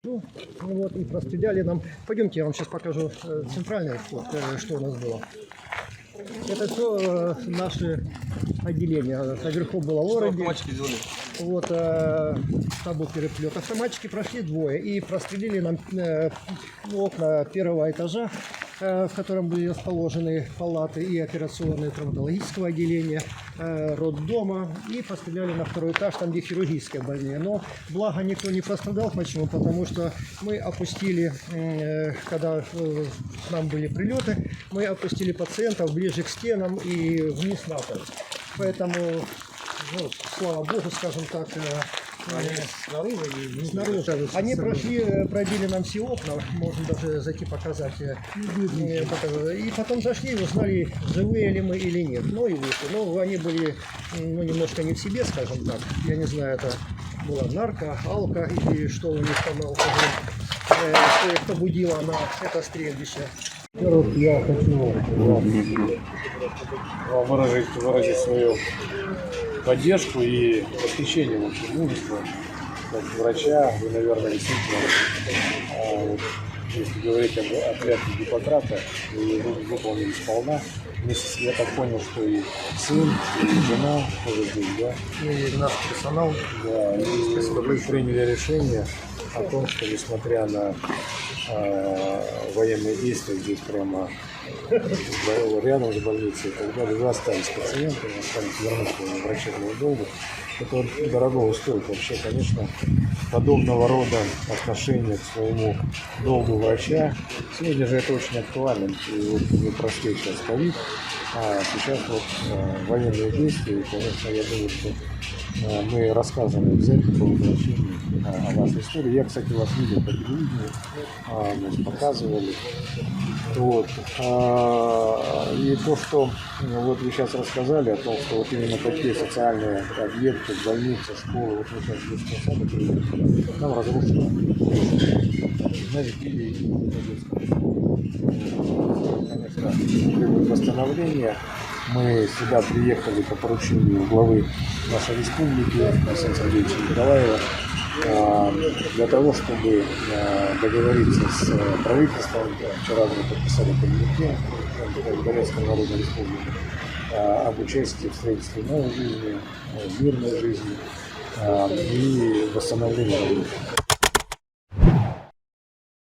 Вот, и простреляли нам. Пойдемте, я вам сейчас покажу центральный вход, что у нас было. Это все наши отделения. Наверху было орудие. Вот, табу переплет. Автоматчики прошли двое и прострелили нам окна первого этажа, в котором были расположены палаты и операционные травматологического отделения, роддома, и постреляли на второй этаж, там где хирургическое больное. Но благо никто не пострадал. Почему? Потому что мы опустили, когда к нам были прилеты, мы опустили пациентов ближе к стенам и вниз на пол. Поэтому, ну, слава богу, скажем так, снаружи. Они пробили нам все окна, можно даже зайти показать. И потом зашли и узнали, живые ли мы или нет. Ну и вышли. Но они были немножко не в себе, скажем так. Я не знаю, это была нарко, алко или что у них там что их побудило на это стрельбище. Во-первых, я хочу выразить свою поддержку и восхищение мужества как врача. Вы, наверное, действительно, если говорить об отряде Гиппократа, вы ее выполнили сполна. Я так понял, что и сын, и жена тоже здесь, да? И наш персонал. Да, и вы приняли решение о том, что несмотря на военные действия здесь прямо рядом с больницей, когда вы остались пациентами, остались вернуться на врачебную долгу, это дорого стоит. Вообще, конечно, подобного рода отношение к своему долгу врача. Сегодня же это очень актуально. И вот вы прошли сейчас ковид, а сейчас вот военные действия. И, конечно, я думаю, что мы рассказываем обязательно по возвращению о вашей истории. Я, кстати, вас видел по телевидению, показывали. Вот. И то, что вот вы сейчас рассказали о том, что вот именно такие социальные объекты, больницы, школы, вот вы сейчас детские сады привели, там разрушено. Знаете, конечно, требует восстановления. Мы сюда приехали по поручению главы нашей республики Александра Сергеевича Николаева для того, чтобы договориться с правительством. Вчера мы подписали коммюнике Донецкой Народной Республики об участии в строительстве новой жизни, мирной жизни и восстановлении.